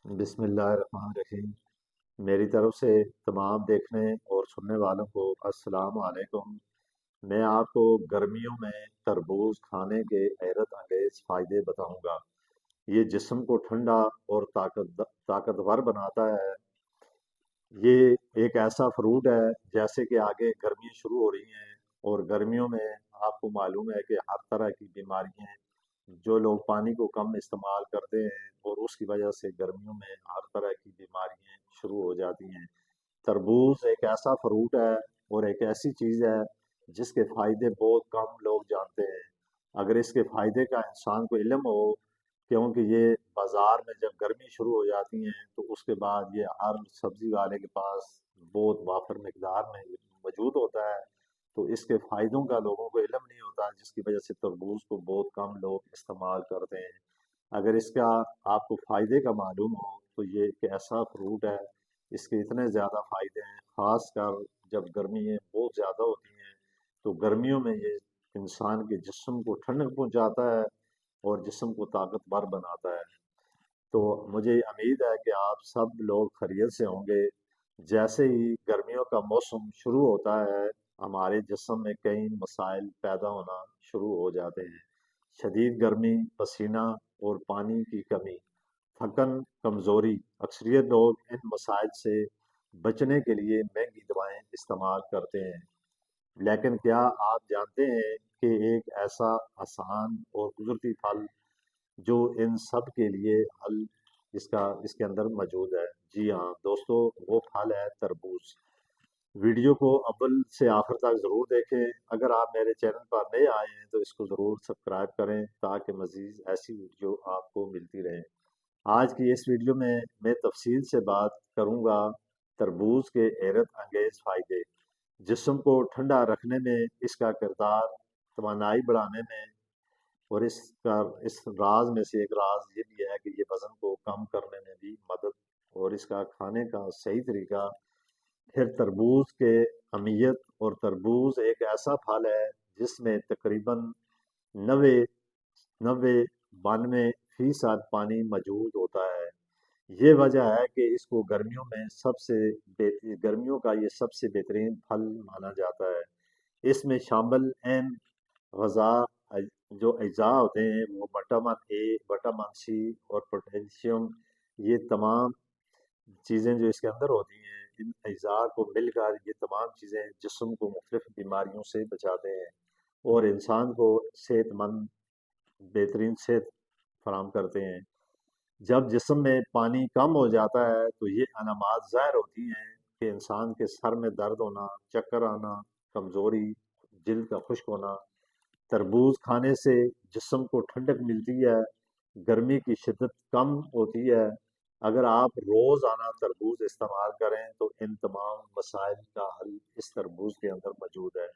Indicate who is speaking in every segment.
Speaker 1: بسم اللہ الرحمن الرحیم۔ میری طرف سے تمام دیکھنے اور سننے والوں کو السلام علیکم۔ میں آپ کو گرمیوں میں تربوز کھانے کے حیرت انگیز فائدے بتاؤں گا۔ یہ جسم کو ٹھنڈا اور طاقتور بناتا ہے۔ یہ ایک ایسا فروٹ ہے، جیسے کہ آگے گرمیاں شروع ہو رہی ہیں، اور گرمیوں میں آپ کو معلوم ہے کہ ہر طرح کی بیماریاں، جو لوگ پانی کو کم استعمال کرتے ہیں اور اس کی وجہ سے گرمیوں میں ہر طرح کی بیماریاں شروع ہو جاتی ہیں۔ تربوز ایک ایسا فروٹ ہے اور ایک ایسی چیز ہے جس کے فائدے بہت کم لوگ جانتے ہیں۔ اگر اس کے فائدے کا انسان کو علم ہو، کیونکہ یہ بازار میں جب گرمی شروع ہو جاتی ہیں تو اس کے بعد یہ ہر سبزی والے کے پاس بہت وافر مقدار میں موجود ہوتا ہے، تو اس کے فائدوں کا لوگوں کو علم نہیں ہوتا، جس کی وجہ سے تربوز کو بہت کم لوگ استعمال کرتے ہیں۔ اگر اس کا آپ کو فائدے کا معلوم ہو تو یہ ایک ایسا فروٹ ہے، اس کے اتنے زیادہ فائدے ہیں، خاص کر جب گرمیاں بہت زیادہ ہوتی ہیں تو گرمیوں میں یہ انسان کے جسم کو ٹھنڈک پہنچاتا ہے اور جسم کو طاقتور بناتا ہے۔ تو مجھے امید ہے کہ آپ سب لوگ خیریت سے ہوں گے۔ جیسے ہی گرمیوں کا موسم شروع ہوتا ہے، ہمارے جسم میں کئی مسائل پیدا ہونا شروع ہو جاتے ہیں۔ شدید گرمی، پسینہ اور پانی کی کمی، تھکن، کمزوری۔ اکثریت لوگ ان مسائل سے بچنے کے لیے مہنگی دوائیں استعمال کرتے ہیں، لیکن کیا آپ جانتے ہیں کہ ایک ایسا آسان اور قدرتی پھل جو ان سب کے لیے حل اس کے اندر موجود ہے؟ جی ہاں دوستو، وہ پھل ہے تربوز۔ ویڈیو کو اول سے آخر تک ضرور دیکھیں۔ اگر آپ میرے چینل پر نئے آئے ہیں تو اس کو ضرور سبسکرائب کریں تاکہ مزید ایسی ویڈیو آپ کو ملتی رہیں۔ آج کی اس ویڈیو میں تفصیل سے بات کروں گا تربوز کے حیرت انگیز فائدے، جسم کو ٹھنڈا رکھنے میں اس کا کردار، توانائی بڑھانے میں، اور اس راز میں سے ایک راز یہ بھی ہے کہ یہ وزن کو کم کرنے میں بھی مدد، اور اس کا کھانے کا صحیح طریقہ۔ پھر تربوز کے اہمیت، اور تربوز ایک ایسا پھل ہے جس میں تقریباً 90 92% پانی موجود ہوتا ہے۔ یہ وجہ ہے کہ اس کو گرمیوں کا یہ سب سے بہترین پھل مانا جاتا ہے۔ اس میں شامل اہم غذا جو اجزاء ہوتے ہیں وہ وٹامن اے، وٹامن سی اور پوٹیشیم۔ یہ تمام چیزیں جو اس کے اندر ہوتی ہیں، ان اجزاء کو مل کر یہ تمام چیزیں جسم کو مختلف بیماریوں سے بچاتے ہیں اور انسان کو صحت مند، بہترین صحت فراہم کرتے ہیں۔ جب جسم میں پانی کم ہو جاتا ہے تو یہ علامات ظاہر ہوتی ہیں کہ انسان کے سر میں درد ہونا، چکر آنا، کمزوری، جلد کا خشک ہونا۔ تربوز کھانے سے جسم کو ٹھنڈک ملتی ہے، گرمی کی شدت کم ہوتی ہے۔ اگر آپ روزانہ تربوز استعمال کریں تو ان تمام مسائل کا حل اس تربوز کے اندر موجود ہے۔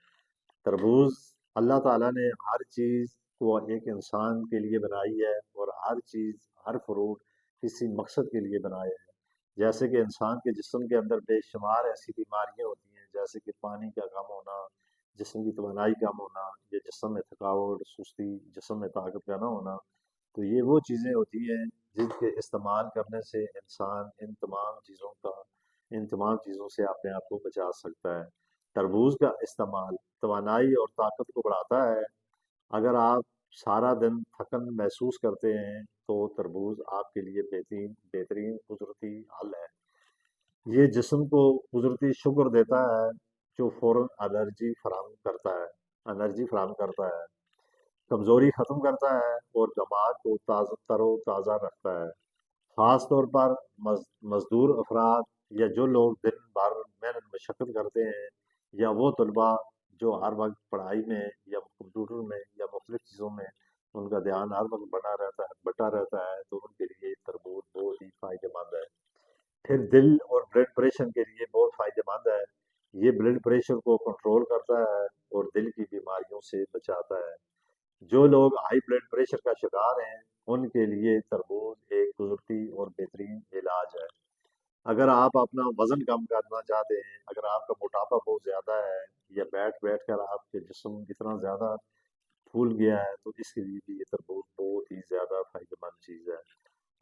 Speaker 1: تربوز، اللہ تعالیٰ نے ہر چیز کو ایک انسان کے لیے بنائی ہے، اور ہر چیز، ہر فروٹ کسی مقصد کے لیے بنائے ہیں۔ جیسے کہ انسان کے جسم کے اندر بے شمار ایسی بیماریاں ہوتی ہیں، جیسے کہ پانی کا کم ہونا، جسم کی توانائی کم ہونا، یا جسم میں تھکاوٹ، سستی، جسم میں طاقت کا نہ ہونا۔ تو یہ وہ چیزیں ہوتی ہیں جن کے استعمال کرنے سے انسان ان تمام چیزوں سے اپنے آپ کو بچا سکتا ہے۔ تربوز کا استعمال توانائی اور طاقت کو بڑھاتا ہے۔ اگر آپ سارا دن تھکن محسوس کرتے ہیں تو تربوز آپ کے لیے بہترین قدرتی حل ہے۔ یہ جسم کو قدرتی شوگر دیتا ہے جو فوراً انرجی فراہم کرتا ہے، کمزوری ختم کرتا ہے اور دماغ کو تر و تازہ رکھتا ہے۔ خاص طور پر مزدور افراد، یا جو لوگ دن بھر محنت مشقت کرتے ہیں، یا وہ طلباء جو ہر وقت پڑھائی میں یا کمپیوٹر میں یا مختلف چیزوں میں ان کا دھیان ہر وقت بٹا رہتا ہے، تو ان کے لیے تربوز بہت ہی فائدہ مند ہے۔ پھر دل اور بلڈ پریشر کے لیے بہت فائدہ مند ہے۔ یہ بلڈ پریشر کو کنٹرول کرتا ہے اور دل کی بیماریوں سے بچاتا ہے۔ جو لوگ ہائی بلڈ پریشر کا شکار ہیں ان کے لیے تربوز ایک قدرتی اور بہترین علاج ہے۔ اگر آپ اپنا وزن کم کرنا چاہتے ہیں، اگر آپ کا موٹاپا بہت زیادہ ہے، یا بیٹھ بیٹھ کر آپ کے جسم اتنا زیادہ پھول گیا ہے، تو اس کے لیے بھی یہ تربوز بہت ہی زیادہ فائدہ مند چیز ہے۔